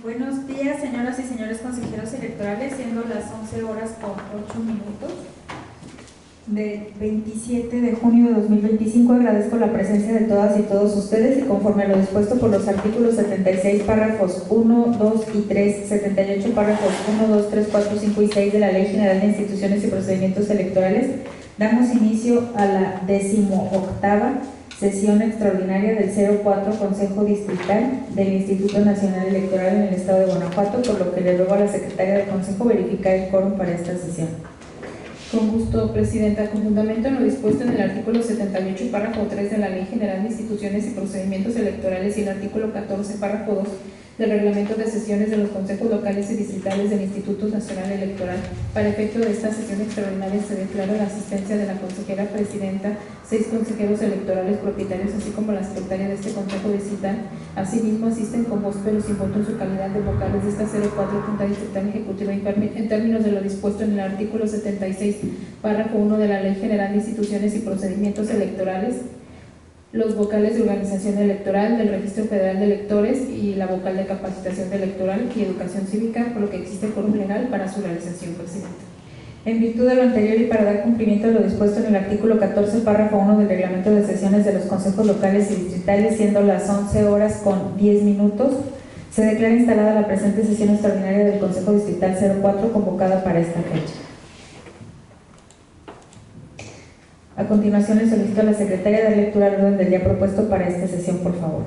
Buenos días, señoras y señores consejeros electorales, siendo las 11 horas con 8 minutos del 27 de junio de 2025. Agradezco la presencia de todas y todos ustedes y conforme a lo dispuesto por los artículos 76, párrafos 1, 2 y 3, 78, párrafos 1, 2, 3, 4, 5 y 6 de la Ley General de Instituciones y Procedimientos Electorales, damos inicio a la 18ª sesión extraordinaria del 04 Consejo Distrital del Instituto Nacional Electoral en el Estado de Guanajuato, por lo que le ruego a la Secretaria del Consejo verificar el quórum para esta sesión. Con gusto, Presidenta. Con fundamento en lo dispuesto en el artículo 78, párrafo 3 de la Ley General de Instituciones y Procedimientos Electorales y el artículo 14, párrafo 2 del Reglamento de Sesiones de los Consejos Locales y Distritales del Instituto Nacional Electoral, para efecto de esta sesión extraordinaria se declara la asistencia de la consejera presidenta, 6 consejeros electorales propietarios, así como la secretaria de este Consejo Distrital. Asimismo, asisten con voz pero sin voto en su calidad de vocales de esta 04 Junta Distrital Ejecutiva en términos de lo dispuesto en el artículo 76, párrafo 1 de la Ley General de Instituciones y Procedimientos Electorales, los vocales de organización electoral del Registro Federal de Electores y la vocal de capacitación electoral y educación cívica, por lo que existe quórum legal para su realización, Presidenta. En virtud de lo anterior y para dar cumplimiento a lo dispuesto en el artículo 14, párrafo 1 del Reglamento de Sesiones de los Consejos Locales y Distritales, siendo las 11 horas con 10 minutos, se declara instalada la presente sesión extraordinaria del Consejo Distrital 04 convocada para esta fecha. A continuación, le solicito a la Secretaria de lectura el orden del día propuesto para esta sesión, por favor.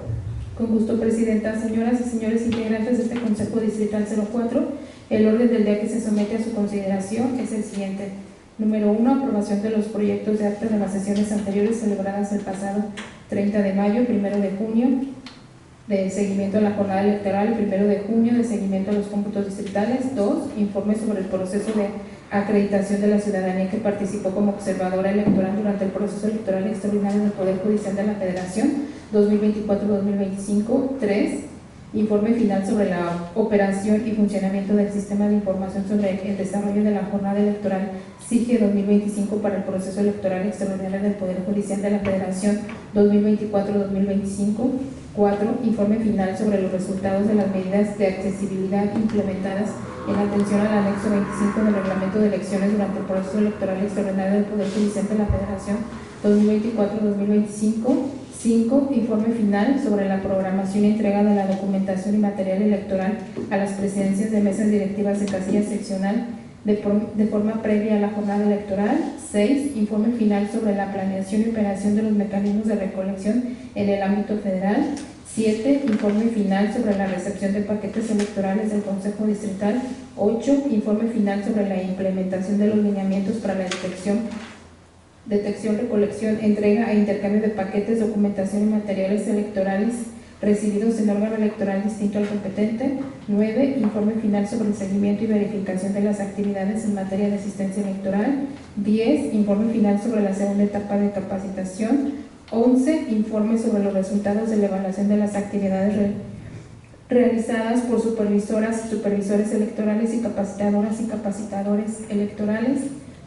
Con gusto, Presidenta. Señoras y señores integrantes de este Consejo Distrital 04, el orden del día que se somete a su consideración es el siguiente. Número 1, aprobación de los proyectos de acta de las sesiones anteriores celebradas el pasado 30 de mayo, 1 de junio, de seguimiento a la jornada electoral, 1 de junio, de seguimiento a los cómputos distritales. 2, informe sobre el proceso de acreditación de la ciudadanía que participó como observadora electoral durante el proceso electoral extraordinario del Poder Judicial de la Federación 2024-2025. 3, informe final sobre la operación y funcionamiento del Sistema de Información sobre el desarrollo de la jornada electoral SIGE 2025 para el proceso electoral extraordinario del Poder Judicial de la Federación 2024-2025. 4, informe final sobre los resultados de las medidas de accesibilidad implementadas en atención al anexo 25 del Reglamento de Elecciones durante el proceso electoral extraordinario del Poder Judicial de la Federación 2024-2025. 5, informe final sobre la programación y entrega de la documentación y material electoral a las presidencias de mesas directivas de casilla seccional de forma previa a la jornada electoral. 6, informe final sobre la planeación y operación de los mecanismos de recolección en el ámbito federal. 7, informe final sobre la recepción de paquetes electorales del Consejo Distrital. 8, informe final sobre la implementación de los lineamientos para la detección, recolección, entrega e intercambio de paquetes, documentación y materiales electorales recibidos en órgano electoral distinto al competente. 9, informe final sobre el seguimiento y verificación de las actividades en materia de asistencia electoral. 10, informe final sobre la segunda etapa de capacitación. 11, informe sobre los resultados de la evaluación de las actividades realizadas por supervisoras y supervisores electorales y capacitadores electorales.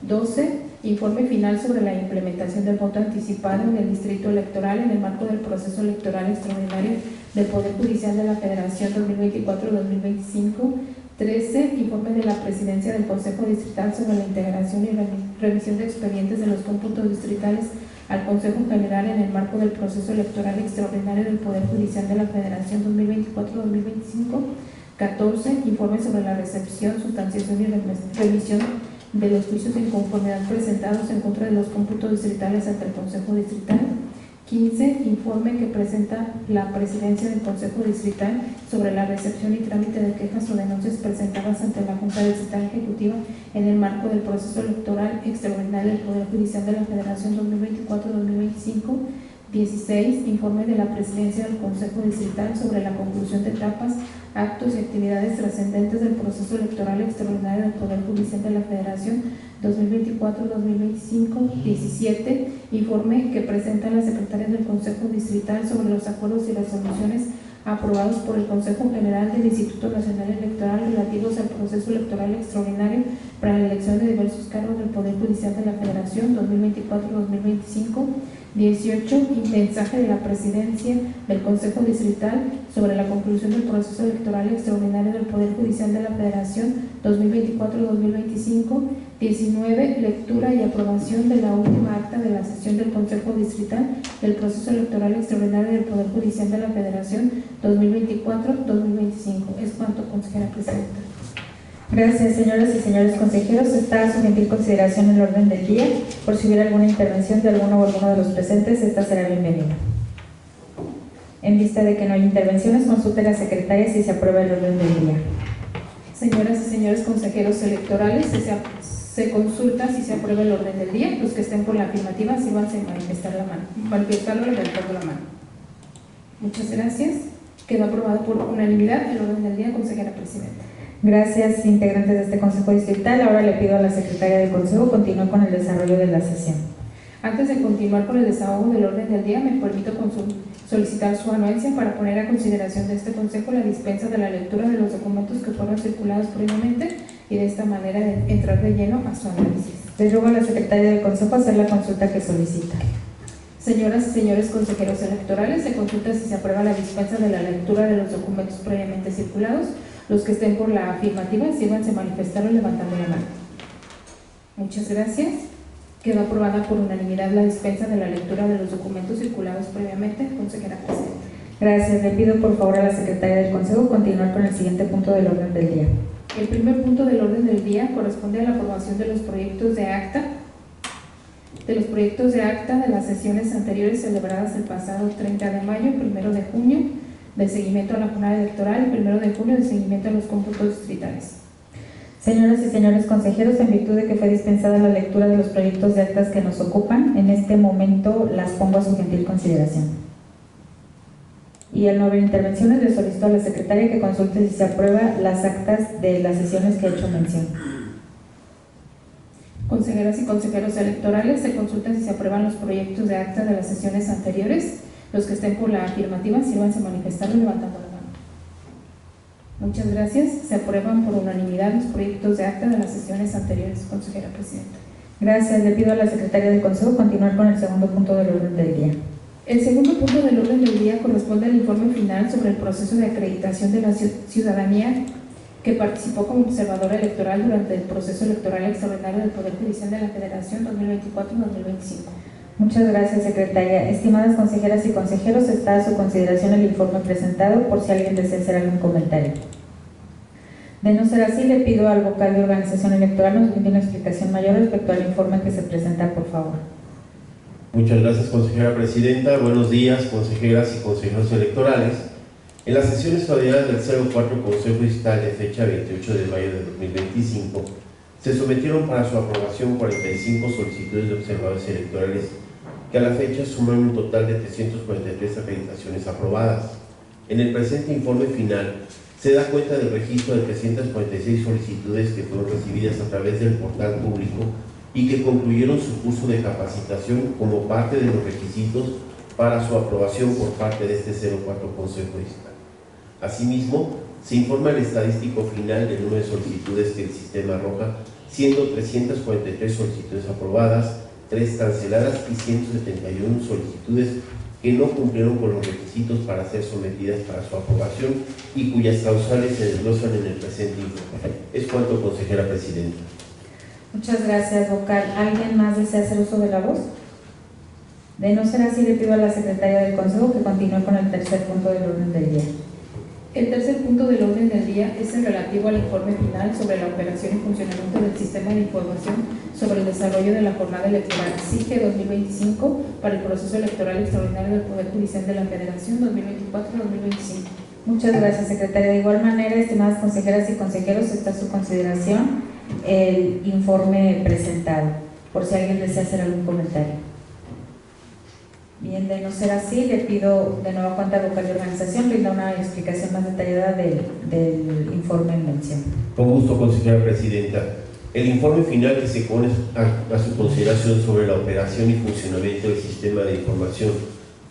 12, informe final sobre la implementación del voto anticipado en el distrito electoral en el marco del proceso electoral extraordinario del Poder Judicial de la Federación 2024-2025. 13, informe de la Presidencia del Consejo Distrital sobre la integración y revisión de expedientes de los cómputos distritales al Consejo General en el marco del proceso electoral extraordinario del Poder Judicial de la Federación 2024-2025. 14, informe sobre la recepción, sustanciación y revisión de los juicios de inconformidad presentados en contra de los cómputos distritales ante el Consejo Distrital. 15, informe que presenta la Presidencia del Consejo Distrital sobre la recepción y trámite de quejas o denuncias presentadas ante la Junta Distrital Ejecutiva en el marco del proceso electoral extraordinario del Poder Judicial de la Federación 2024-2025. 16, informe de la Presidencia del Consejo Distrital sobre la conclusión de etapas, actos y actividades trascendentes del proceso electoral extraordinario del Poder Judicial de la Federación 2024-2025. 17, informe que presenta la Secretaria del Consejo Distrital sobre los acuerdos y resoluciones aprobados por el Consejo General del Instituto Nacional Electoral relativos al proceso electoral extraordinario para la elección de diversos cargos del Poder Judicial de la Federación 2024-2025. 18. Mensaje de la Presidencia del Consejo Distrital sobre la conclusión del proceso electoral extraordinario del Poder Judicial de la Federación 2024-2025. 19. Lectura y aprobación de la última acta de la sesión del Consejo Distrital del proceso electoral extraordinario del Poder Judicial de la Federación 2024-2025. Es cuanto, consejera presidenta. Gracias, señoras y señores consejeros. Está a su gentil consideración el orden del día. Por si hubiera alguna intervención de alguno o alguno de los presentes, esta será bienvenida. En vista de que no hay intervenciones, consulte a la secretaria si se aprueba el orden del día. Señoras y señores consejeros electorales, se consulta si se aprueba el orden del día. Los que estén por la afirmativa, sírvanse manifestarlo levantando la mano. Muchas gracias. Quedó aprobado por unanimidad el orden del día, consejera presidenta. Gracias, integrantes de este Consejo Distrital. Ahora le pido a la secretaria del Consejo continúe con el desarrollo de la sesión. Antes de continuar con el desahogo del orden del día, me permito solicitar su anuencia para poner a consideración de este Consejo la dispensa de la lectura de los documentos que fueron circulados previamente y de esta manera entrar de lleno a su análisis. Le ruego a la secretaria del Consejo hacer la consulta que solicita. Señoras y señores consejeros electorales, se consulta si se aprueba la dispensa de la lectura de los documentos previamente circulados. Los que estén por la afirmativa, sírvanse manifestarlo levantando la mano. Muchas gracias. Quedó aprobada por unanimidad la dispensa de la lectura de los documentos circulados previamente, consejera presidenta. Gracias. Le pido por favor a la secretaria del Consejo continuar con el siguiente punto del orden del día. El primer punto del orden del día corresponde a la aprobación de los proyectos de acta de las sesiones anteriores celebradas el pasado 30 de mayo, 1 de junio, de seguimiento a la jornada electoral, y 1 de junio de seguimiento a los cómputos distritales. Señoras y señores consejeros, en virtud de que fue dispensada la lectura de los proyectos de actas que nos ocupan, en este momento las pongo a su gentil consideración. Y al no haber intervenciones, le solicito a la secretaria que consulte si se aprueba las actas de las sesiones que he hecho mención. Consejeras y consejeros electorales, se consulta si se aprueban los proyectos de acta de las sesiones anteriores. Los que estén por la afirmativa, sírvanse manifestarlo levantando la mano. Muchas gracias. Se aprueban por unanimidad los proyectos de acta de las sesiones anteriores, consejera presidenta. Gracias. Le pido a la secretaria del Consejo continuar con el segundo punto del orden del día. El segundo punto del orden del día corresponde al informe final sobre el proceso de acreditación de la ciudadanía que participó como observadora electoral durante el proceso electoral extraordinario del Poder Judicial de la Federación 2024-2025. Muchas gracias, secretaria. Estimadas consejeras y consejeros, está a su consideración el informe presentado por si alguien desea hacer algún comentario. De no ser así, le pido al vocal de organización electoral nos brinde una explicación mayor respecto al informe que se presenta, por favor. Muchas gracias, consejera presidenta. Buenos días, consejeras y consejeros electorales. En la sesión extraordinaria del 04 Consejo Distrital de fecha 28 de mayo de 2025, se sometieron para su aprobación 45 solicitudes de observadores electorales que a la fecha suman un total de 343 acreditaciones aprobadas. En el presente informe final se da cuenta del registro de 346 solicitudes que fueron recibidas a través del portal público y que concluyeron su curso de capacitación como parte de los requisitos para su aprobación por parte de este 04 Consejo Distrital. Asimismo, se informa el estadístico final del número de solicitudes que el sistema arroja, siendo 343 solicitudes aprobadas, 3 canceladas y 171 solicitudes que no cumplieron con los requisitos para ser sometidas para su aprobación y cuyas causales se desglosan en el presente informe. Es cuanto, consejera presidenta. Muchas gracias, vocal. ¿Alguien más desea hacer uso de la voz? De no ser así, le pido a la secretaria del Consejo que continúe con el tercer punto del orden del día. El tercer punto del orden del día es el relativo al informe final sobre la operación y funcionamiento del Sistema de Información sobre el Desarrollo de la Jornada Electoral SIGE 2025 para el proceso electoral extraordinario del Poder Judicial de la Federación 2024-2025. Muchas gracias, secretaria. De igual manera, estimadas consejeras y consejeros, está a su consideración el informe presentado, por si alguien desea hacer algún comentario. Bien, de no ser así, le pido de nueva cuenta al vocal de organización brinda una explicación más detallada del informe en mención. Con gusto, consejera presidenta. El informe final que se pone a su consideración sobre la operación y funcionamiento del sistema de información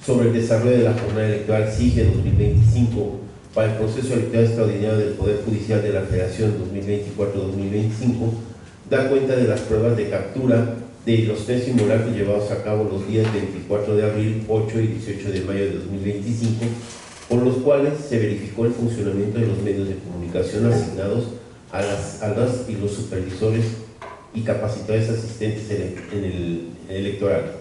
sobre el desarrollo de la jornada electoral SIGE 2025 para el proceso electoral extraordinario del Poder Judicial de la Federación 2024-2025 da cuenta de las pruebas de captura de los 3 simulacros llevados a cabo los días 24 de abril, 8 y 18 de mayo de 2025, por los cuales se verificó el funcionamiento de los medios de comunicación asignados a las y los supervisores y capacitados asistentes en el electoral,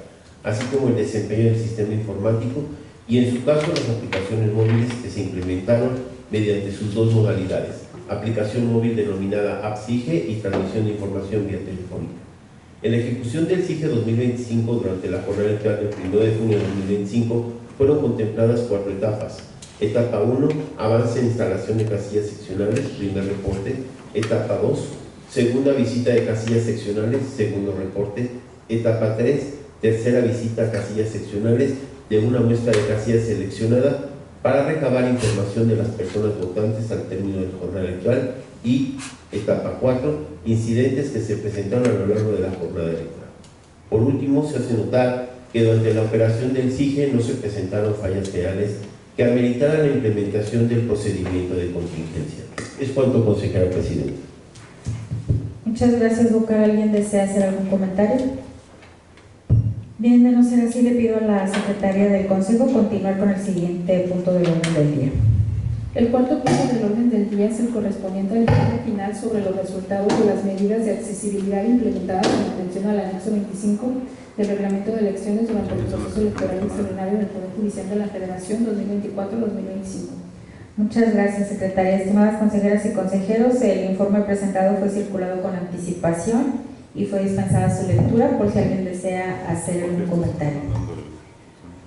así como el desempeño del sistema informático y, en su caso, las aplicaciones móviles que se implementaron mediante sus dos modalidades: aplicación móvil denominada App SIGE y transmisión de información vía telefónica. En la ejecución del SIGE 2025, durante la jornada electoral del 1 de junio de 2025, fueron contempladas 4 etapas. Etapa 1, avance en instalación de casillas seccionales, primer reporte. Etapa 2, segunda visita de casillas seccionales, segundo reporte. Etapa 3, tercera visita a casillas seccionales de una muestra de casillas seleccionada para recabar información de las personas votantes al término de la jornada electoral. Y etapa 4, incidentes que se presentaron a lo largo de la jornada electoral. Por último, se hace notar que durante la operación del SIGE no se presentaron fallas reales que ameritaran la implementación del procedimiento de contingencia. Es cuanto, consejera presidenta. Muchas gracias, vocal. ¿Alguien desea hacer algún comentario? Bien, de no ser así, le pido a la secretaria del Consejo continuar con el siguiente punto del orden del día. El cuarto punto del orden del día es el correspondiente al informe final sobre los resultados de las medidas de accesibilidad implementadas en atención al anexo 25 del Reglamento de Elecciones durante el proceso electoral extraordinario del Poder Judicial de la Federación 2024-2025. Muchas gracias, secretaria. Estimadas consejeras y consejeros, el informe presentado fue circulado con anticipación y fue dispensada su lectura por si alguien desea hacer algún comentario.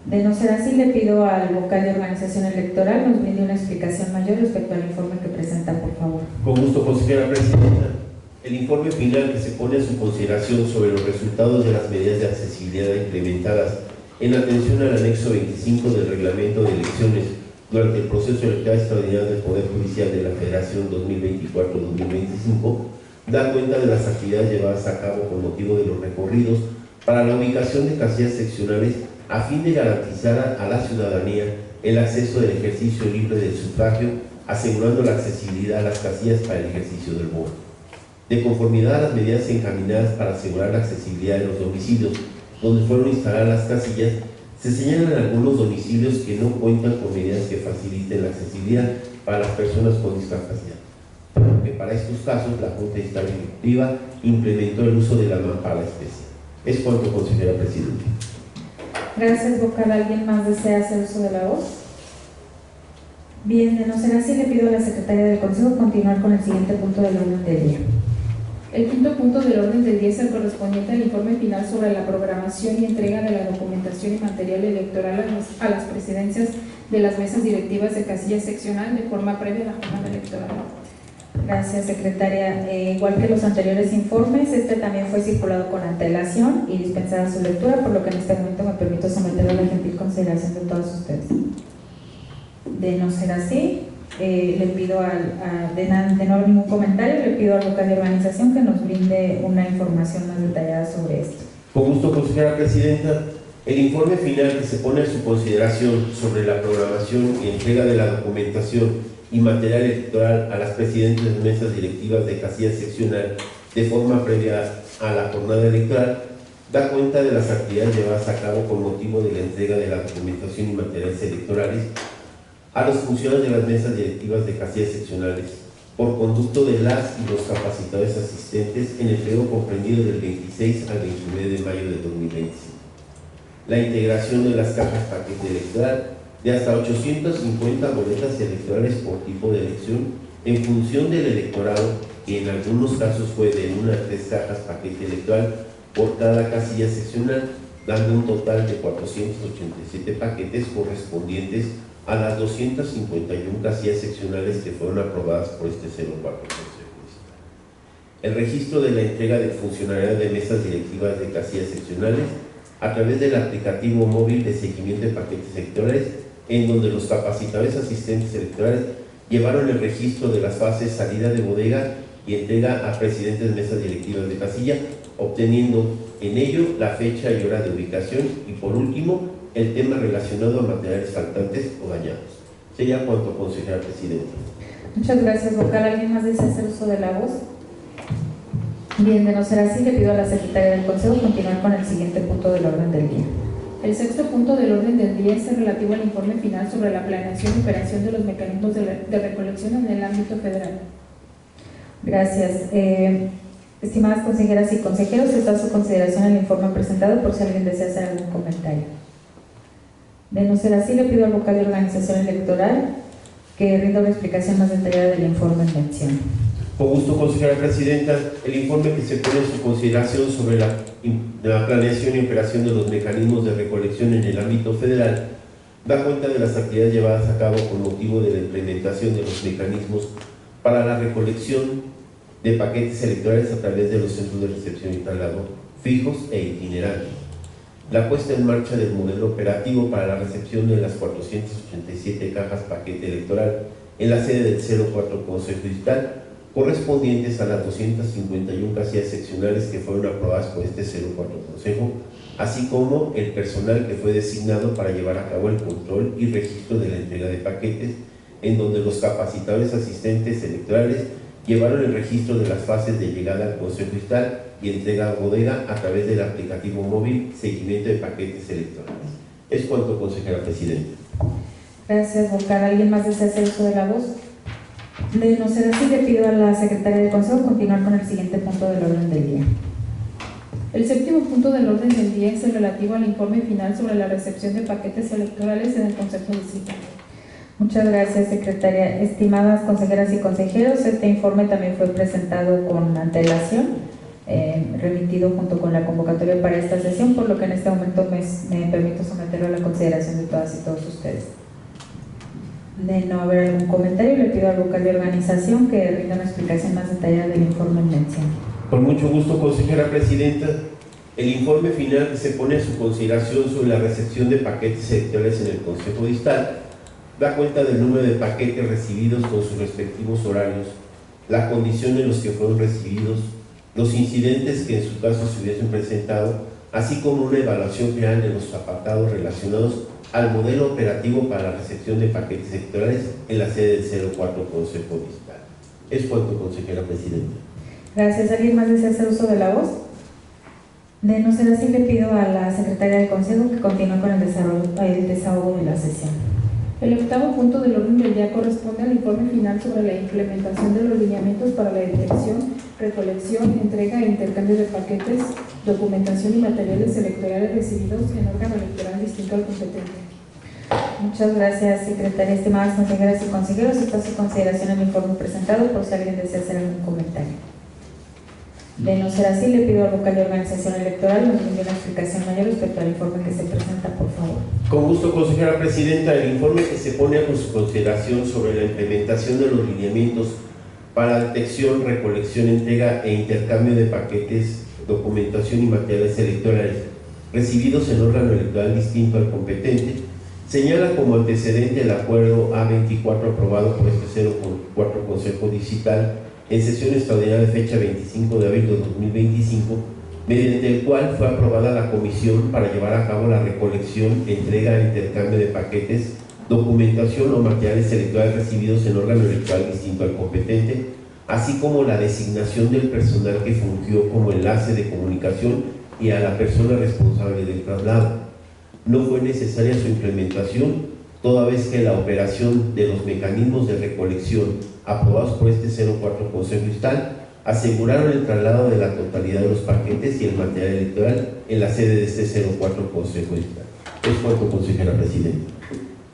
De no ser así, le pido al vocal de organización electoral nos brinde una explicación mayor respecto al informe que presenta, por favor. Con gusto, consejera presidenta. El informe final que se pone a su consideración sobre los resultados de las medidas de accesibilidad implementadas en atención al anexo 25 del Reglamento de Elecciones durante el proceso electoral extraordinario del Poder Judicial de la Federación 2024-2025 da cuenta de las actividades llevadas a cabo con motivo de los recorridos para la ubicación de casillas seccionales a fin de garantizar a la ciudadanía el acceso del ejercicio libre del sufragio, asegurando la accesibilidad a las casillas para el ejercicio del voto. De conformidad a las medidas encaminadas para asegurar la accesibilidad de los domicilios donde fueron instaladas las casillas, se señalan algunos domicilios que no cuentan con medidas que faciliten la accesibilidad para las personas con discapacidad. Que para estos casos la Junta Distrital Ejecutiva implementó el uso de la mampara especial. Es cuanto, consejera presidenta. Gracias, vocal. ¿Alguien más desea hacer uso de la voz? Bien, de no ser así, le pido a la secretaria del Consejo continuar con el siguiente punto del orden del día. El quinto punto del orden del día es el correspondiente al informe final sobre la programación y entrega de la documentación y material electoral a las presidencias de las mesas directivas de casilla seccional de forma previa a la jornada electoral. Gracias, secretaria. Igual que los anteriores informes, este también fue circulado con antelación y dispensada su lectura, por lo que en este momento me permito someterlo a la gentil consideración de todos ustedes. De no ser así, le pido de no haber ningún comentario, le pido al vocal de organización que nos brinde una información más detallada sobre esto. Con gusto, consejera presidenta. El informe final que se pone a su consideración sobre la programación y entrega de la documentación y material electoral a las presidentes de mesas directivas de casilla seccional de forma previa a la jornada electoral da cuenta de las actividades llevadas a cabo con motivo de la entrega de la documentación y materiales electorales a los funcionarios de las mesas directivas de casillas seccionales por conducto de las y los capacitados asistentes en el periodo comprendido del 26 al 29 de mayo de 2025. La integración de las cajas paquete electoral de hasta 850 boletas electorales por tipo de elección en función del electorado, que en algunos casos fue de 1 a 3 cajas paquete electoral por cada casilla seccional, dando un total de 487 paquetes correspondientes a las 251 casillas seccionales que fueron aprobadas por este 04 Consejo. El registro de la entrega del funcionariado de mesas directivas de casillas seccionales a través del aplicativo móvil de seguimiento de paquetes electorales, en donde los capacitados asistentes electorales llevaron el registro de las fases salida de bodega y entrega a presidentes de mesas directivas de casilla, obteniendo en ello la fecha y hora de ubicación y, por último, el tema relacionado a materiales faltantes o dañados. Sería cuanto, consejera presidenta. Muchas gracias, vocal. ¿Alguien más desea hacer uso de la voz? Bien, de no ser así, le pido a la secretaria del Consejo continuar con el siguiente punto del orden del día. El sexto punto del orden del día es el relativo al informe final sobre la planeación y operación de los mecanismos de recolección en el ámbito federal. Gracias. Estimadas consejeras y consejeros, está a su consideración el informe presentado por si alguien desea hacer algún comentario. De no ser así, le pido al vocal de organización electoral que rinda una explicación más detallada del informe en mención. Con gusto, consejera presidenta. El informe que se pone en su consideración sobre la planeación y operación de los mecanismos de recolección en el ámbito federal da cuenta de las actividades llevadas a cabo con motivo de la implementación de los mecanismos para la recolección de paquetes electorales a través de los centros de recepción y traslado fijos e itinerantes. La puesta en marcha del modelo operativo para la recepción de las 487 cajas paquete electoral en la sede del 04 Consejo Digital, correspondientes a las 251 casillas seccionales que fueron aprobadas por este 04 Consejo, así como el personal que fue designado para llevar a cabo el control y registro de la entrega de paquetes, en donde los capacitadores asistentes electorales llevaron el registro de las fases de llegada al Consejo Digital y entrega a bodega a través del aplicativo móvil Seguimiento de Paquetes Electorales. Es cuanto, consejera presidenta. Gracias, vocal. ¿Alguien más desea hacer uso de la voz? De no ser así, le pido a la secretaria del Consejo continuar con el siguiente punto del orden del día. El séptimo punto del orden del día es el relativo al informe final sobre la recepción de paquetes electorales en el Consejo Distrital. Muchas gracias, secretaria. Estimadas consejeras y consejeros, este informe también fue presentado con antelación, remitido junto con la convocatoria para esta sesión, por lo que en este momento me permito someterlo a la consideración de todas y todos ustedes. De no haber algún comentario, le pido al vocal de organización que rinda una explicación más detallada del informe en mención. Con mucho gusto, consejera presidenta. El informe final que se pone a su consideración sobre la recepción de paquetes electorales en el Consejo Distrital da cuenta del número de paquetes recibidos con sus respectivos horarios, la condición en los que fueron recibidos, los incidentes que en su caso se hubiesen presentado, así como una evaluación general de los apartados relacionados al modelo operativo para la recepción de paquetes electorales en la sede del 04 Consejo Distrital. Es cuanto, consejera presidenta. Gracias. ¿Alguien más desea hacer uso de la voz? De no ser así, le pido a la secretaria del Consejo que continúe con el desahogo de la sesión. El octavo punto del orden del día corresponde al informe final sobre la implementación de los lineamientos para la detección, recolección, entrega e intercambio de paquetes, documentación y materiales electorales recibidos en órgano electoral distinto al competente. Muchas gracias, secretaria. Estimadas consejeras y consejeros, está a su consideración el informe presentado por si alguien desea hacer algún comentario. De no ser así, le pido al vocal de organización electoral nos brinde una explicación mayor respecto al informe que se presenta, por favor. Con gusto, consejera presidenta. El informe que se pone a su consideración sobre la implementación de los lineamientos para detección, recolección, entrega e intercambio de paquetes, documentación y materiales electorales recibidos en órgano electoral distinto al competente, señala como antecedente el acuerdo A24 aprobado por este 04 Consejo Digital en sesión extraordinaria de fecha 25 de abril de 2025, mediante el cual fue aprobada la comisión para llevar a cabo la recolección, entrega e intercambio de paquetes, documentación o materiales electorales recibidos en órgano electoral distinto al competente, así como la designación del personal que fungió como enlace de comunicación y a la persona responsable del traslado. No fue necesaria su implementación, toda vez que la operación de los mecanismos de recolección aprobados por este 04 Consejo Distrital aseguraron el traslado de la totalidad de los paquetes y el material electoral en la sede de este 04 Consejo Distrital. Es cuanto, consejera presidenta.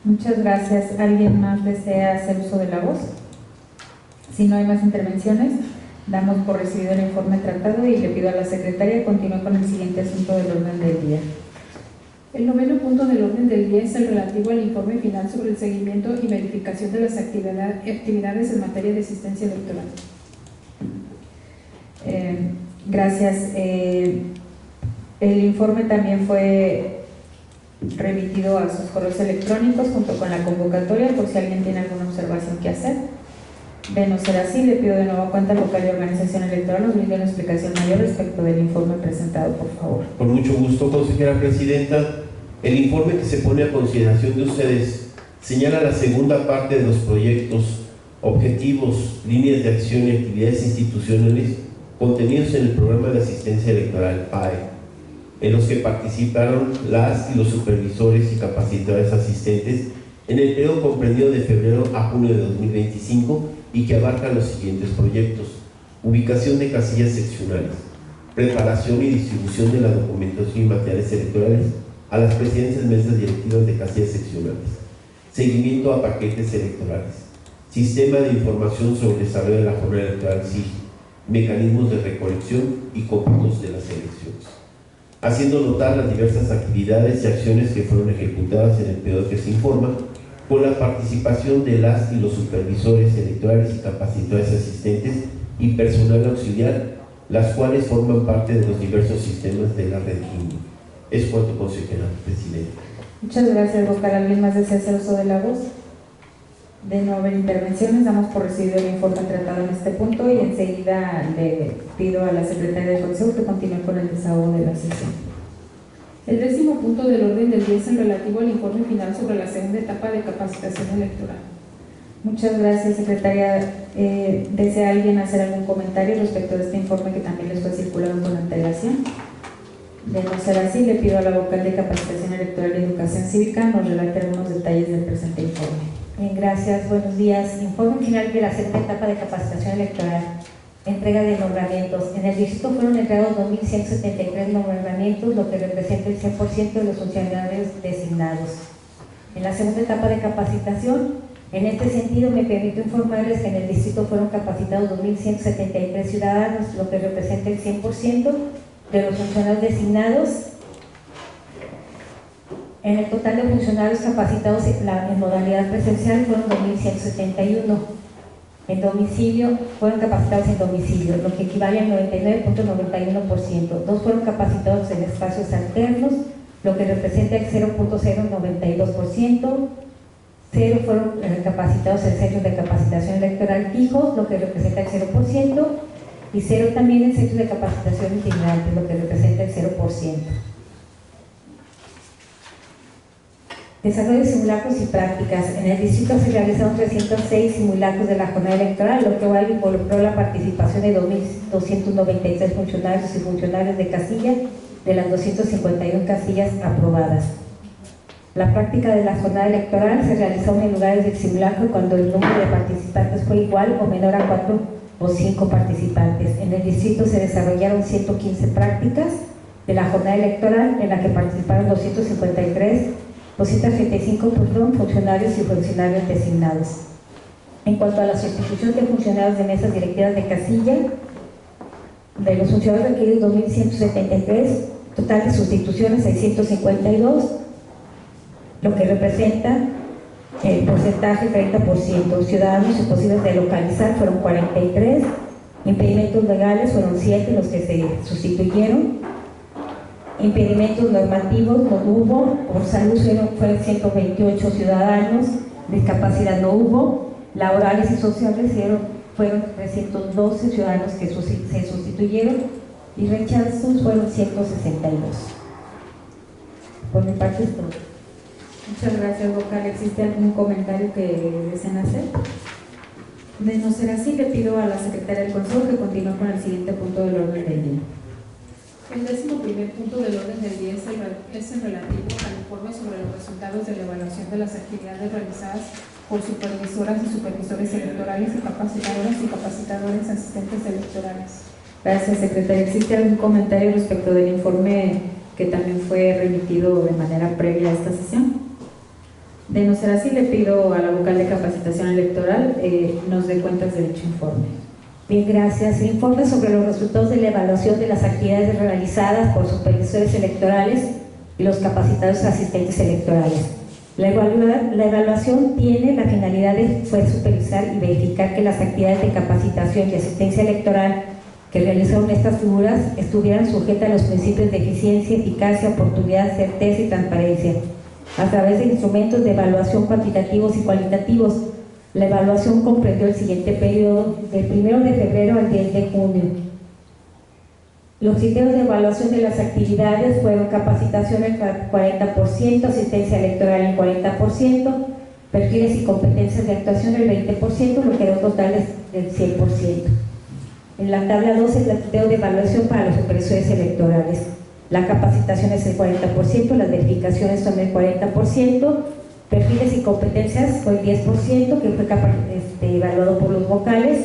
Muchas gracias. ¿Alguien más desea hacer uso de la voz? Si no hay más intervenciones, damos por recibido el informe tratado y le pido a la secretaria que continúe con el siguiente asunto del orden del día. El noveno punto del orden del día es el relativo al informe final sobre el seguimiento y verificación de las actividades en materia de asistencia electoral. Gracias. El informe también fue remitido a sus correos electrónicos junto con la convocatoria por si alguien tiene alguna observación que hacer. De no ser así, le pido de nuevo cuenta al vocal de organización electoral nos brinde una explicación mayor respecto del informe presentado, por favor. Con mucho gusto, consejera presidenta. El informe que se pone a consideración de ustedes señala la segunda parte de los proyectos, objetivos, líneas de acción y actividades institucionales contenidos en el programa de asistencia electoral PAE, en los que participaron las y los supervisores y capacitadores asistentes en el periodo comprendido de febrero a junio de 2025 y que abarca los siguientes proyectos: ubicación de casillas seccionales, preparación y distribución de la documentación y materiales electorales a las presidencias mesas directivas de casillas seccionales, seguimiento a paquetes electorales, sistema de información sobre el desarrollo de la jornada electoral SIG, mecanismos de recolección y cómputos de las elecciones, haciendo notar las diversas actividades y acciones que fueron ejecutadas en el periodo que se informa, con la participación de las y los supervisores electorales y capacitadores asistentes y personal auxiliar, las cuales forman parte de los diversos sistemas de la red GIMI. Es cuanto, consejera presidenta. Muchas gracias, vocal. ¿Alguien más desea hacer uso de la voz? De no haber intervenciones, damos por recibido el informe tratado en este punto y enseguida le pido a la secretaria del Consejo que continúe con el desahogo de la sesión. El 10º punto del orden del día es el relativo al informe final sobre la segunda etapa de capacitación electoral. Muchas gracias, secretaria. ¿Desea alguien hacer algún comentario respecto de este informe que también les fue circulado con antelación? De no ser así, le pido a la vocal de Capacitación Electoral y Educación Cívica nos relate algunos detalles del presente informe. Bien, gracias. Buenos días. Informe final de la segunda etapa de capacitación electoral. Entrega de nombramientos. En el distrito fueron entregados 2.173 nombramientos, lo que representa el 100% de los funcionarios designados. En la segunda etapa de capacitación, en este sentido, me permito informarles que en el distrito fueron capacitados 2.173 ciudadanos, lo que representa el 100% de los funcionarios designados. En el total de funcionarios capacitados en modalidad presencial fueron 2.171. En domicilio, fueron capacitados en domicilio, lo que equivale al 99.91%. 2 fueron capacitados en espacios alternos, lo que representa el 0.092%. 0 fueron capacitados en centros de capacitación electoral fijos, lo que representa el 0%. Y 0 también en centros de capacitación itinerantes, lo que representa el 0%. Desarrollo de simulacros y prácticas. En el distrito se realizaron 306 simulacros de la jornada electoral, lo que involucró la participación de 2.293 funcionarios y funcionarios de casilla de las 251 casillas aprobadas. La práctica de la jornada electoral se realizó en lugares del simulacro cuando el número de participantes fue igual o menor a 4 o 5 participantes. En el distrito se desarrollaron 115 prácticas de la jornada electoral en la que participaron 235 funcionarios y funcionarios designados. En cuanto a la sustitución de funcionarios de mesas directivas de casilla, de los funcionarios requeridos 2.173, total de sustituciones 652, lo que representa el porcentaje 30%. Ciudadanos imposibles de localizar fueron 43, impedimentos legales fueron 7 los que se sustituyeron, impedimentos normativos no hubo, por salud fueron 128 ciudadanos, discapacidad no hubo, laborales y sociales fueron 312 ciudadanos que se sustituyeron y rechazos fueron 162. Por mi parte es todo. Muchas gracias, vocal. ¿Existe algún comentario que deseen hacer? De no ser así, le pido a la secretaria del Consejo que continúe con el siguiente punto del orden del día. El 11º punto del orden del día es el relativo al informe sobre los resultados de la evaluación de las actividades realizadas por supervisoras y supervisores electorales y capacitadores asistentes electorales. Gracias, secretaria. ¿Existe algún comentario respecto del informe que también fue remitido de manera previa a esta sesión? De no ser así, le pido a la vocal de capacitación electoral nos dé cuentas de dicho informe. Bien, gracias. El informe sobre los resultados de la evaluación de las actividades realizadas por supervisores electorales y los capacitados asistentes electorales. La evaluación tiene la finalidad de supervisar y verificar que las actividades de capacitación y asistencia electoral que realizaron estas figuras estuvieran sujetas a los principios de eficiencia, eficacia, oportunidad, certeza y transparencia, a través de instrumentos de evaluación cuantitativos y cualitativos. La evaluación comprendió el siguiente periodo, del 1 de febrero al 10 de junio. Los criterios de evaluación de las actividades fueron capacitación el 40%, asistencia electoral el 40%, perfiles y competencias de actuación el 20%, lo que da un total del 100%. En la tabla 2, el criterio de evaluación para los supervisores electorales. La capacitación es el 40%, las verificaciones son el 40%, perfiles y competencias fue el 10%, que fue evaluado por los vocales,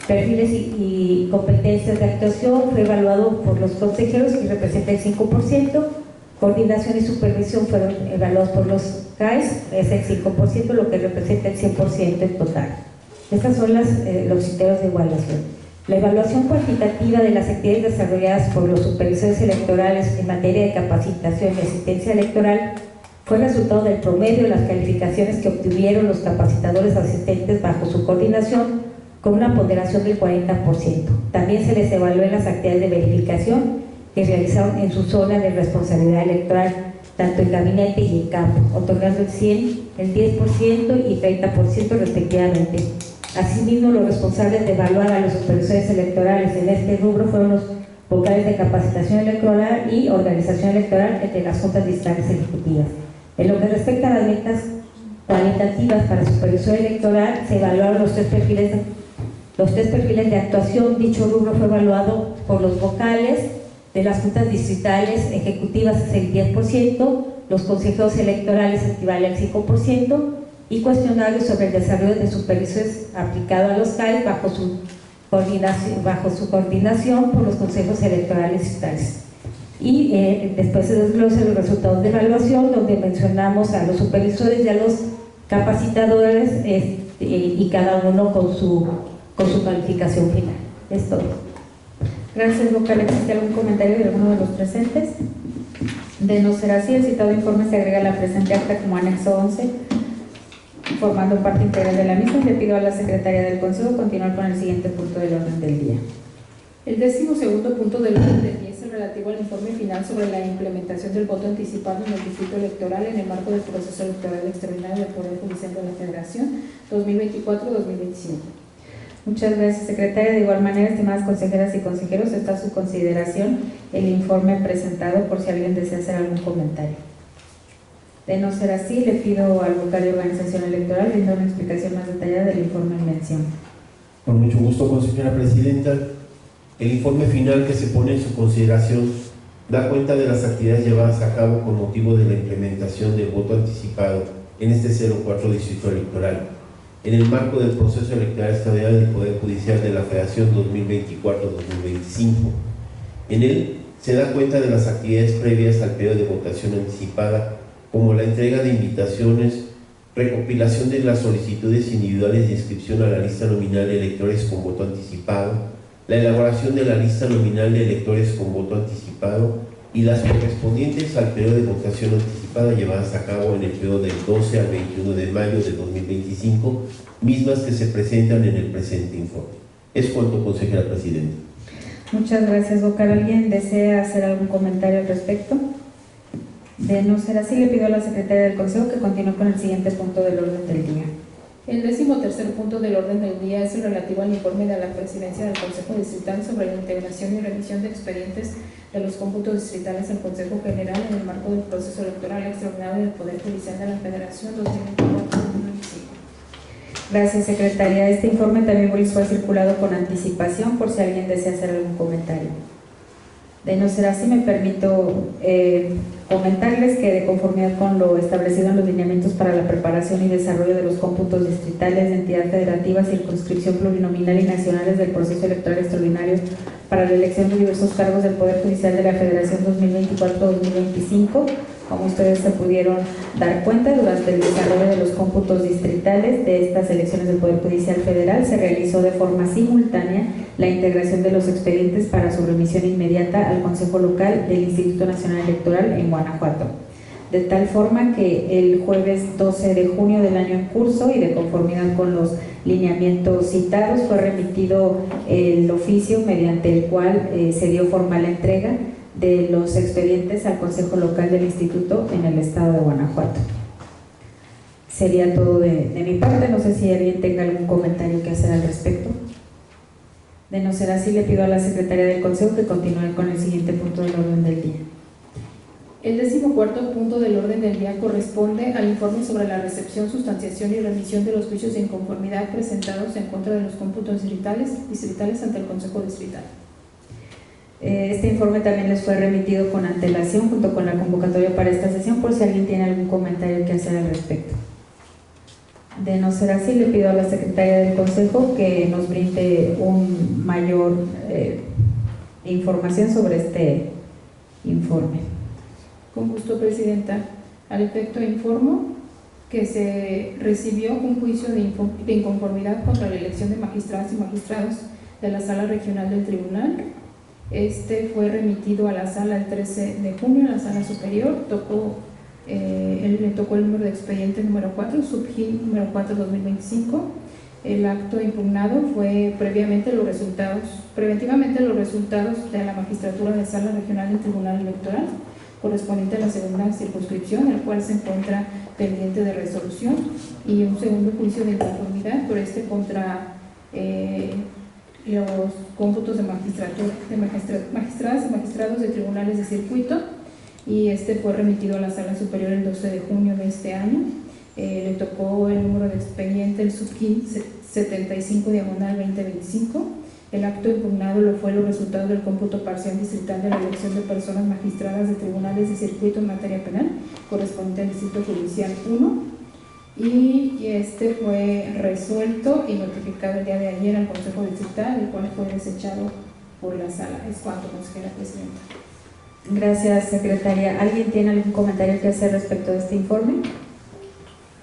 perfiles y competencias de actuación fue evaluado por los consejeros, que representa el 5%, coordinación y supervisión fueron evaluados por los CAES, es el 5%, lo que representa el 100% en total. Estos son los criterios de evaluación. La evaluación cuantitativa de las actividades desarrolladas por los supervisores electorales en materia de capacitación y asistencia electoral fue resultado del promedio de las calificaciones que obtuvieron los capacitadores asistentes bajo su coordinación, con una ponderación del 40%. También se les evaluó en las actividades de verificación que realizaron en su zona de responsabilidad electoral, tanto en gabinete y en campo, otorgando el 100, el 10% y 30% respectivamente. Asimismo, los responsables de evaluar a los supervisores electorales en este rubro fueron los vocales de capacitación electoral y organización electoral entre las juntas distritales ejecutivas. En lo que respecta a las metas cualitativas para supervisor electoral, se evaluaron los tres perfiles de actuación. Dicho rubro fue evaluado por los vocales de las juntas distritales ejecutivas, es el 10%, los consejeros electorales equivale al 5%, y cuestionarios sobre el desarrollo de supervisores aplicado a los CAES bajo su coordinación por los consejos electorales distritales. Y después se desglosan los resultados de evaluación, donde mencionamos a los supervisores y a los capacitadores y cada uno con su calificación final. Es todo. Gracias, vocal. ¿Existe algún comentario de alguno de los presentes? De no ser así, el citado informe se agrega a la presente acta como anexo 11, formando parte integral de la misma. Le pido a la secretaria del Consejo continuar con el siguiente punto del orden del día. El 12º punto del orden del día es el relativo al informe final sobre la implementación del voto anticipado en el distrito electoral en el marco del proceso electoral extraordinario del Poder Judicial de la Federación 2024-2025. Muchas gracias, secretaria. De igual manera, estimadas consejeras y consejeros, está a su consideración el informe presentado por si alguien desea hacer algún comentario. De no ser así, le pido al vocal de organización electoral brindar una explicación más detallada del informe en mención. Con mucho gusto, consejera presidenta. El informe final que se pone en su consideración da cuenta de las actividades llevadas a cabo con motivo de la implementación del voto anticipado en este 04 distrito electoral, en el marco del proceso electoral extraordinario del Poder Judicial de la Federación 2024-2025. En él se da cuenta de las actividades previas al periodo de votación anticipada, como la entrega de invitaciones, recopilación de las solicitudes individuales de inscripción a la lista nominal de electores con voto anticipado, la elaboración de la lista nominal de electores con voto anticipado y las correspondientes al periodo de votación anticipada llevadas a cabo en el periodo del 12 al 21 de mayo de 2025, mismas que se presentan en el presente informe. Es cuanto, consejera presidenta. Muchas gracias, vocal. ¿Alguien desea hacer algún comentario al respecto? De no ser así, le pido a la secretaria del Consejo que continúe con el siguiente punto del orden del día. El 13º punto del orden del día es el relativo al informe de la Presidencia del Consejo Distrital sobre la integración y revisión de expedientes de los cómputos distritales al Consejo General en el marco del proceso electoral extraordinario del Poder Judicial de la Federación 2024-2025. Gracias, secretaria. Este informe también fue circulado con anticipación por si alguien desea hacer algún comentario. De no ser así, me permito comentarles que de conformidad con lo establecido en los lineamientos para la preparación y desarrollo de los cómputos distritales de entidad federativa, circunscripción plurinominal y nacionales del proceso electoral extraordinario para la elección de diversos cargos del Poder Judicial de la Federación 2024-2025, como ustedes se pudieron dar cuenta, durante el desarrollo de los cómputos distritales de estas elecciones del Poder Judicial Federal se realizó de forma simultánea la integración de los expedientes para su remisión inmediata al Consejo Local del Instituto Nacional Electoral en Guanajuato, de tal forma que el jueves 12 de junio del año en curso y de conformidad con los lineamientos citados fue remitido el oficio mediante el cual se dio formal entrega de los expedientes al Consejo Local del Instituto en el estado de Guanajuato. Sería todo de mi parte. No sé si alguien tenga algún comentario que hacer al respecto. De no ser así, le pido a la secretaria del Consejo que continúe con el siguiente punto del orden del día. El 14º punto del orden del día corresponde al informe sobre la recepción, sustanciación y remisión de los juicios de inconformidad presentados en contra de los cómputos distritales ante el Consejo Distrital. Este informe también les fue remitido con antelación junto con la convocatoria para esta sesión, por si alguien tiene algún comentario que hacer al respecto. De no ser así, le pido a la secretaria del Consejo que nos brinde un mayor información sobre este informe. Con gusto, Presidenta. Al efecto, informo que se recibió un juicio de inconformidad contra la elección de magistradas y magistrados de la Sala Regional del Tribunal. Este fue remitido a la Sala el 13 de junio, a la Sala Superior. Le tocó el número de expediente número 4, subgin número 4/2025. El acto impugnado fue preventivamente los resultados de la magistratura de Sala Regional del Tribunal Electoral, correspondiente a la segunda circunscripción, el cual se encuentra pendiente de resolución, y un segundo juicio de inconformidad por este contra los cómputos de magistradas y magistrados de tribunales de circuito, y este fue remitido a la Sala Superior el 12 de junio de este año. Le tocó el número de expediente, el subgin 75/2025. El acto impugnado lo fue los resultados del cómputo parcial distrital de la elección de personas magistradas de tribunales de circuito en materia penal, correspondiente al Distrito Judicial 1, y este fue resuelto y notificado el día de ayer al Consejo Distrital, el cual fue desechado por la Sala. Es cuanto, consejera presidenta. Gracias, secretaria. ¿Alguien tiene algún comentario que hacer respecto de este informe?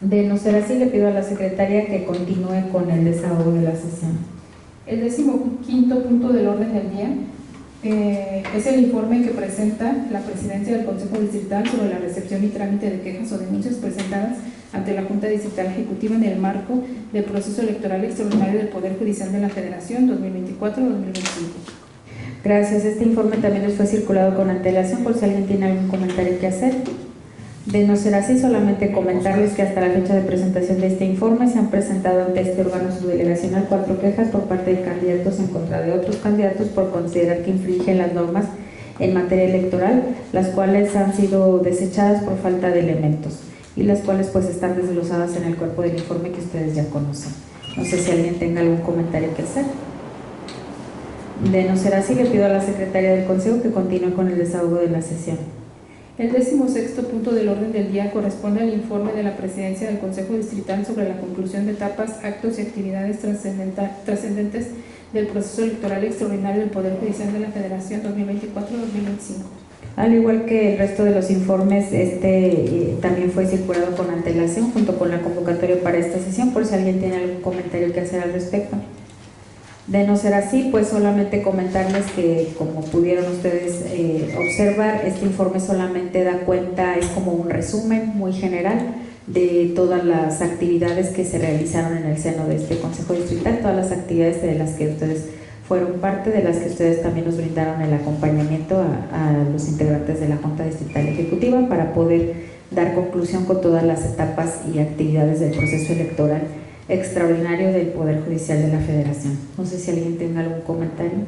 De no ser así, le pido a la secretaria que continúe con el desahogo de la sesión. El 15º punto del orden del día es el informe que presenta la Presidencia del Consejo Distrital sobre la recepción y trámite de quejas o denuncias presentadas ante la Junta Distrital Ejecutiva en el marco del proceso electoral extraordinario del Poder Judicial de la Federación 2024-2025. Gracias. Este informe también les fue circulado con antelación, por si alguien tiene algún comentario que hacer. De no ser así, solamente comentarles que hasta la fecha de presentación de este informe se han presentado ante este órgano subdelegacional 4 quejas por parte de candidatos en contra de otros candidatos por considerar que infringen las normas en materia electoral, las cuales han sido desechadas por falta de elementos y las cuales pues están desglosadas en el cuerpo del informe que ustedes ya conocen. No sé si alguien tenga algún comentario que hacer. De no ser así, le pido a la secretaria del Consejo que continúe con el desahogo de la sesión. El 16º punto del orden del día corresponde al informe de la Presidencia del Consejo Distrital sobre la conclusión de etapas, actos y actividades trascendentes del proceso electoral extraordinario del Poder Judicial de la Federación 2024-2025. Al igual que el resto de los informes, también fue circulado con antelación junto con la convocatoria para esta sesión, por si alguien tiene algún comentario que hacer al respecto. De no ser así, pues solamente comentarles que, como pudieron ustedes observar, este informe solamente da cuenta, es como un resumen muy general de todas las actividades que se realizaron en el seno de este Consejo Distrital, todas las actividades de las que ustedes fueron parte, de las que ustedes también nos brindaron el acompañamiento a los integrantes de la Junta Distrital Ejecutiva para poder dar conclusión con todas las etapas y actividades del proceso electoral extraordinario del Poder Judicial de la Federación. No sé si alguien tenga algún comentario.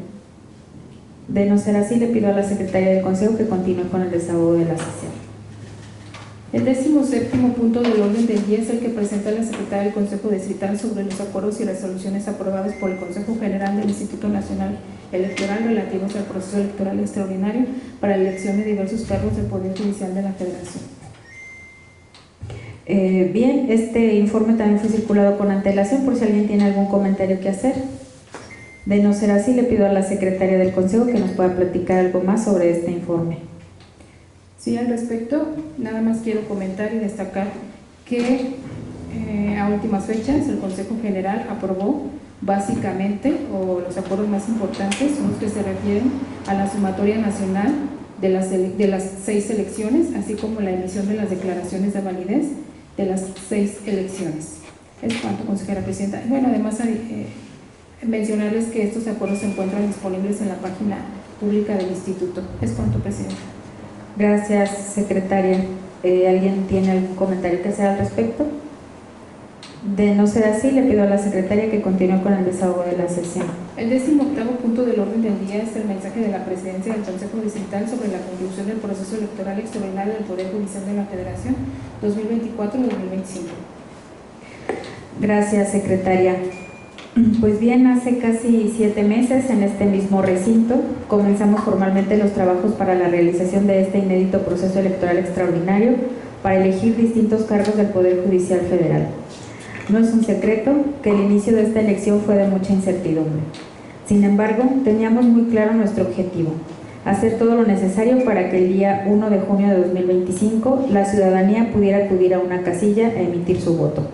De no ser así, le pido a la secretaria del Consejo que continúe con el desahogo de la sesión. El 17º punto del orden del día es el que presenta la secretaria del Consejo Distrital sobre los acuerdos y resoluciones aprobados por el Consejo General del Instituto Nacional Electoral relativos al proceso electoral extraordinario para la elección de diversos cargos del Poder Judicial de la Federación. Bien, este informe también fue circulado con antelación, por si alguien tiene algún comentario que hacer. De no ser así, le pido a la secretaria del Consejo que nos pueda platicar algo más sobre este informe. Sí, al respecto, nada más quiero comentar y destacar que a últimas fechas el Consejo General aprobó básicamente, o los acuerdos más importantes son los que se refieren a la sumatoria nacional de las 6 elecciones, así como la emisión de las declaraciones de validez de las 6 elecciones. Es cuanto, consejera presidenta. Bueno, además mencionarles que estos acuerdos se encuentran disponibles en la página pública del Instituto. Es cuanto, presidenta. Gracias, secretaria. ¿Alguien tiene algún comentario que hacer al respecto? De no ser así, le pido a la secretaria que continúe con el desahogo de la sesión. El 18º punto del orden del día es el mensaje de la Presidencia del Consejo Distrital sobre la conclusión del proceso electoral extraordinario del Poder Judicial de la Federación 2024-2025. Gracias, secretaria. Pues bien, hace casi 7 meses en este mismo recinto comenzamos formalmente los trabajos para la realización de este inédito proceso electoral extraordinario para elegir distintos cargos del Poder Judicial Federal. No es un secreto que el inicio de esta elección fue de mucha incertidumbre. Sin embargo, teníamos muy claro nuestro objetivo: hacer todo lo necesario para que el día 1 de junio de 2025 la ciudadanía pudiera acudir a una casilla a emitir su voto.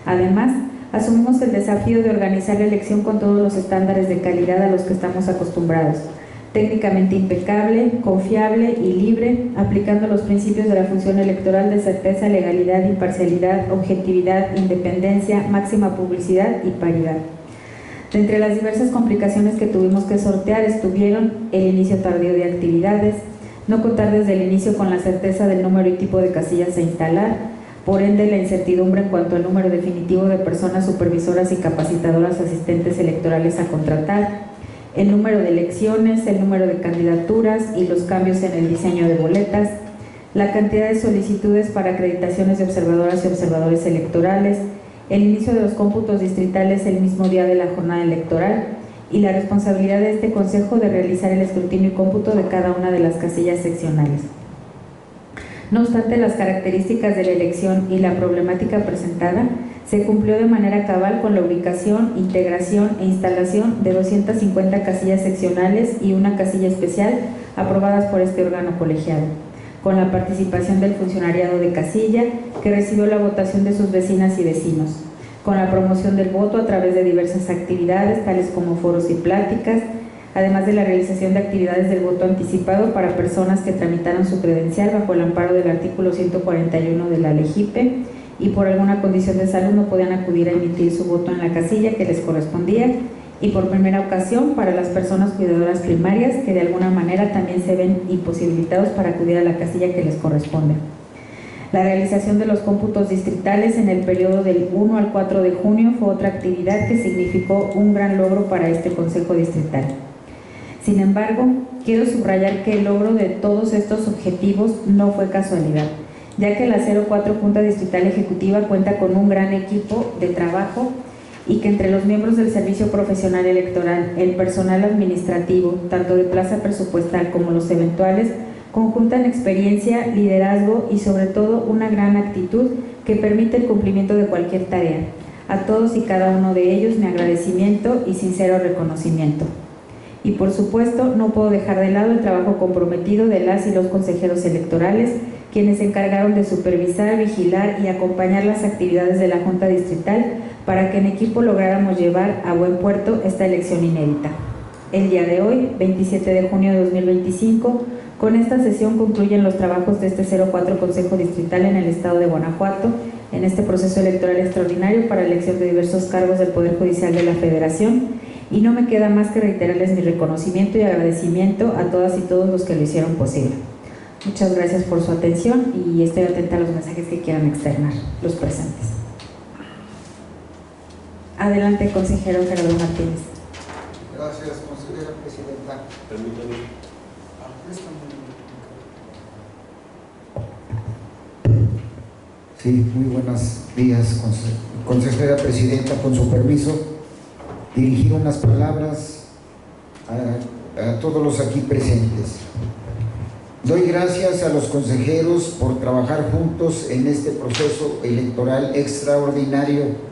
Además, asumimos el desafío de organizar la elección con todos los estándares de calidad a los que estamos acostumbrados, técnicamente impecable, confiable y libre, aplicando los principios de la función electoral de certeza, legalidad, imparcialidad, objetividad, independencia, máxima publicidad y paridad. De entre las diversas complicaciones que tuvimos que sortear estuvieron el inicio tardío de actividades, no contar desde el inicio con la certeza del número y tipo de casillas a instalar, por ende la incertidumbre en cuanto al número definitivo de personas supervisoras y capacitadoras asistentes electorales a contratar, el número de elecciones, el número de candidaturas y los cambios en el diseño de boletas, la cantidad de solicitudes para acreditaciones de observadoras y observadores electorales, el inicio de los cómputos distritales el mismo día de la jornada electoral y la responsabilidad de este Consejo de realizar el escrutinio y cómputo de cada una de las casillas seccionales. No obstante las características de la elección y la problemática presentada, se cumplió de manera cabal con la ubicación, integración e instalación de 250 casillas seccionales y una casilla especial aprobadas por este órgano colegiado, con la participación del funcionariado de casilla que recibió la votación de sus vecinas y vecinos, con la promoción del voto a través de diversas actividades tales como foros y pláticas, además de la realización de actividades del voto anticipado para personas que tramitaron su credencial bajo el amparo del artículo 141 de la LEGIPE y por alguna condición de salud no podían acudir a emitir su voto en la casilla que les correspondía, y por primera ocasión para las personas cuidadoras primarias que de alguna manera también se ven imposibilitados para acudir a la casilla que les corresponde. La realización de los cómputos distritales en el periodo del 1 al 4 de junio fue otra actividad que significó un gran logro para este Consejo Distrital. Sin embargo, quiero subrayar que el logro de todos estos objetivos no fue casualidad, ya que la 04 Junta Distrital Ejecutiva cuenta con un gran equipo de trabajo y que entre los miembros del Servicio Profesional Electoral, el personal administrativo, tanto de plaza presupuestal como los eventuales, conjuntan experiencia, liderazgo y sobre todo una gran actitud que permite el cumplimiento de cualquier tarea. A todos y cada uno de ellos mi agradecimiento y sincero reconocimiento. Y por supuesto no puedo dejar de lado el trabajo comprometido de las y los consejeros electorales, quienes se encargaron de supervisar, vigilar y acompañar las actividades de la Junta Distrital para que en equipo lográramos llevar a buen puerto esta elección inédita. El día de hoy, 27 de junio de 2025, con esta sesión concluyen los trabajos de este 04 Consejo Distrital en el estado de Guanajuato, en este proceso electoral extraordinario para elección de diversos cargos del Poder Judicial de la Federación, y no me queda más que reiterarles mi reconocimiento y agradecimiento a todas y todos los que lo hicieron posible. Muchas gracias por su atención y estoy atenta a los mensajes que quieran externar los presentes. Adelante, consejero Gerardo Martínez. Gracias, consejera presidenta. Permítame. Sí, muy buenos días, consejera presidenta. Con su permiso, dirigir unas palabras a todos los aquí presentes. Doy gracias a los consejeros por trabajar juntos en este proceso electoral extraordinario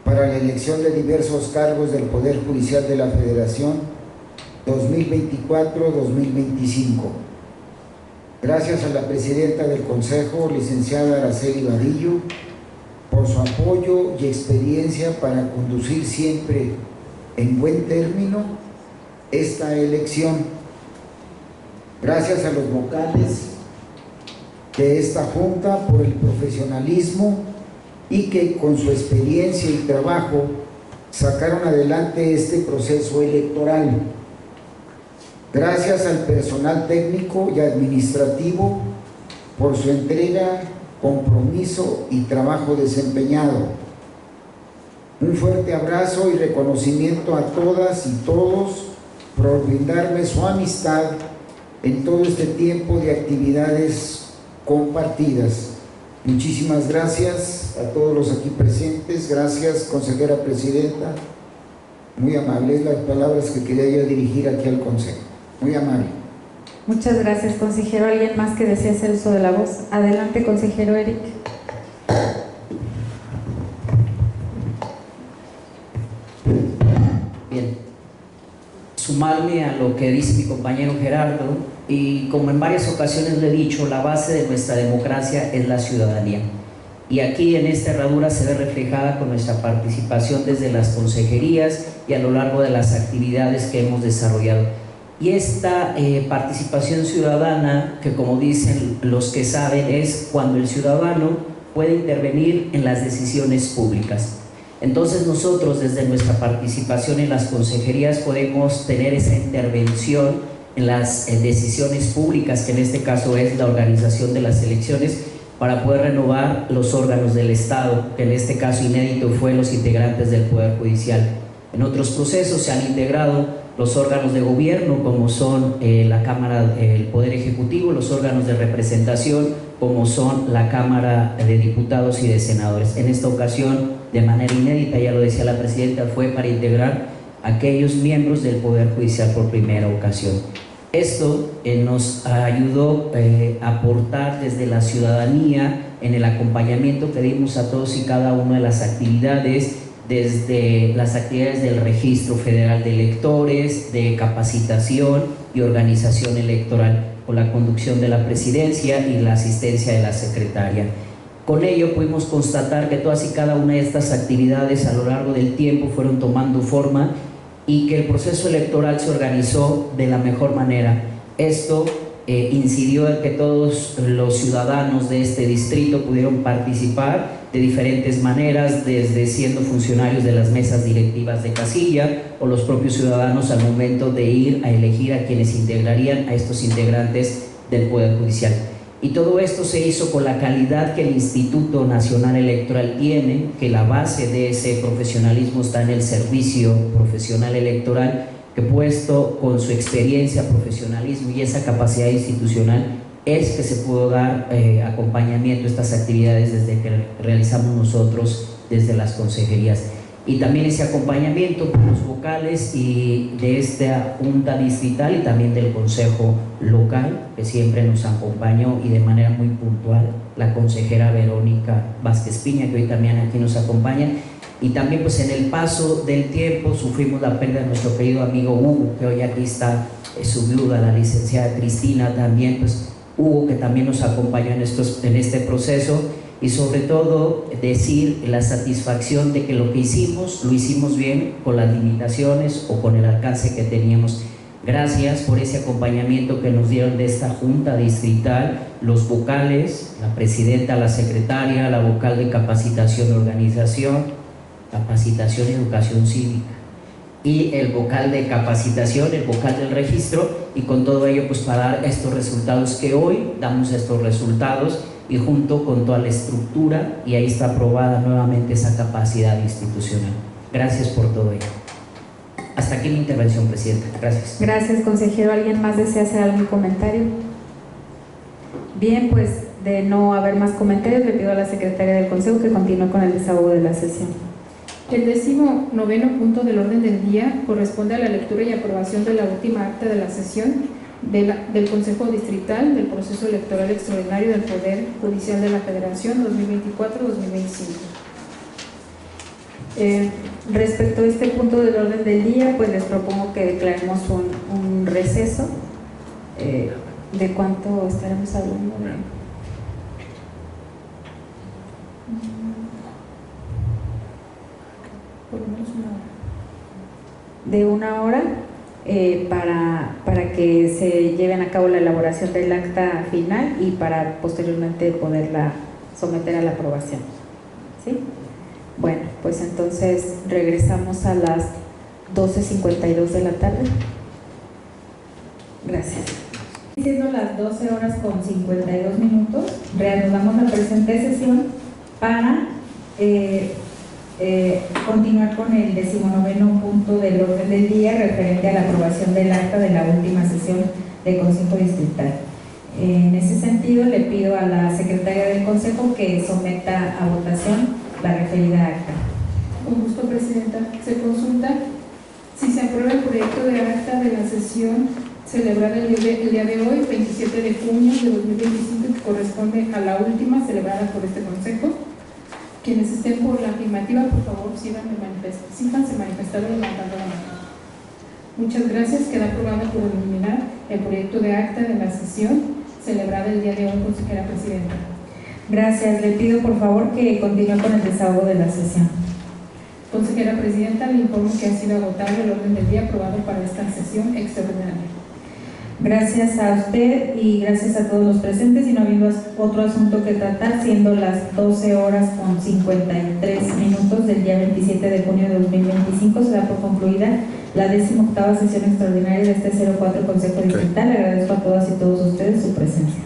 para la elección de diversos cargos del Poder Judicial de la Federación 2024-2025. Gracias a la presidenta del Consejo, licenciada Araceli Vadillo, por su apoyo y experiencia para conducir siempre en buen término esta elección. Gracias a los vocales de esta Junta por el profesionalismo y que con su experiencia y trabajo sacaron adelante este proceso electoral. Gracias al personal técnico y administrativo por su entrega compromiso y trabajo desempeñado. Un fuerte abrazo y reconocimiento a todas y todos por brindarme su amistad en todo este tiempo de actividades compartidas. Muchísimas gracias a todos los aquí presentes. Gracias, consejera presidenta. Muy amables las palabras que quería yo dirigir aquí al consejo. Muy amable. Muchas gracias, consejero. ¿Alguien más que desee hacer uso de la voz? Adelante, consejero Eric. Bien, sumarme a lo que dice mi compañero Gerardo, y como en varias ocasiones le he dicho, la base de nuestra democracia es la ciudadanía. Y aquí en esta herradura se ve reflejada con nuestra participación desde las consejerías y a lo largo de las actividades que hemos desarrollado. Y esta participación ciudadana, que como dicen los que saben, es cuando el ciudadano puede intervenir en las decisiones públicas. Entonces nosotros desde nuestra participación en las consejerías podemos tener esa intervención en las decisiones públicas, que en este caso es la organización de las elecciones, para poder renovar los órganos del Estado, que en este caso inédito fue los integrantes del Poder Judicial. En otros procesos se han integrado los órganos de gobierno, como son la Cámara, el Poder Ejecutivo, los órganos de representación, como son la Cámara de Diputados y de Senadores. En esta ocasión, de manera inédita, ya lo decía la presidenta, fue para integrar a aquellos miembros del Poder Judicial por primera ocasión. Esto nos ayudó a aportar desde la ciudadanía en el acompañamiento que dimos a todos y cada una de las actividades, desde las actividades del Registro Federal de Electores, de capacitación y organización electoral, con la conducción de la presidencia y la asistencia de la secretaria. Con ello pudimos constatar que todas y cada una de estas actividades a lo largo del tiempo fueron tomando forma y que el proceso electoral se organizó de la mejor manera. Esto incidió en que todos los ciudadanos de este distrito pudieron participar de diferentes maneras, desde siendo funcionarios de las mesas directivas de casilla o los propios ciudadanos al momento de ir a elegir a quienes integrarían a estos integrantes del Poder Judicial. Y todo esto se hizo con la calidad que el Instituto Nacional Electoral tiene, que la base de ese profesionalismo está en el servicio profesional electoral, que puesto con su experiencia, profesionalismo y esa capacidad institucional es que se pudo dar acompañamiento a estas actividades desde que realizamos nosotros desde las consejerías. Y también ese acompañamiento por los vocales y de esta junta distrital y también del consejo local, que siempre nos acompañó, y de manera muy puntual la consejera Verónica Vázquez Piña, que hoy también aquí nos acompaña. Y también pues en el paso del tiempo sufrimos la pérdida de nuestro querido amigo Hugo, que hoy aquí está su viuda, la licenciada Cristina, también pues Hugo, que también nos acompañó en este proceso. Y sobre todo decir la satisfacción de que lo que hicimos, lo hicimos bien, con las limitaciones o con el alcance que teníamos. Gracias por ese acompañamiento que nos dieron de esta junta distrital, los vocales, la presidenta, la secretaria, la vocal de capacitación y organización, capacitación y educación cívica, y el vocal de capacitación, el vocal del registro, y con todo ello pues para dar estos resultados que hoy damos estos resultados, y junto con toda la estructura, y ahí está aprobada nuevamente esa capacidad institucional. Gracias por todo ello. Hasta aquí mi intervención, presidenta. Gracias. Gracias, consejero. ¿Alguien más desea hacer algún comentario? Bien, pues de no haber más comentarios, le pido a la secretaria del Consejo que continúe con el desahogo de la sesión. El 19º punto del orden del día corresponde a la lectura y aprobación de la última acta de la sesión del Consejo Distrital del Proceso Electoral Extraordinario del Poder Judicial de la Federación 2024-2025. Respecto a este punto del orden del día, pues les propongo que declaremos un receso. ¿De cuánto estaremos hablando? Por lo menos una hora. De una hora para que se lleven a cabo la elaboración del acta final y para posteriormente poderla someter a la aprobación. ¿Sí? Bueno, pues entonces regresamos a las 12:52 de la tarde. Gracias. Siendo las 12 horas con 52 minutos, reanudamos la presente sesión para continuar con el 19º punto del orden del día referente a la aprobación del acta de la última sesión del Consejo Distrital. En ese sentido, le pido a la secretaria del Consejo que someta a votación la referida acta. Con gusto, Presidenta. Se consulta si se aprueba el proyecto de acta de la sesión celebrada el día de hoy, 27 de junio de 2025, que corresponde a la última celebrada por este Consejo. Quienes estén por la afirmativa, por favor, síganse manifestando levantando la mano. Muchas gracias. Queda aprobado por unanimidad el proyecto de acta de la sesión celebrada el día de hoy, consejera presidenta. Gracias. Le pido por favor que continúe con el desahogo de la sesión. Consejera presidenta, le informo que ha sido agotado el orden del día aprobado para esta sesión extraordinaria. Gracias a usted y gracias a todos los presentes, y no habiendo otro asunto que tratar, siendo las 12 horas con 53 minutos del día 27 de junio de 2025, se da por concluida la 18ª sesión extraordinaria de este 04 Consejo Distrital. Agradezco a todas y todos ustedes su presencia.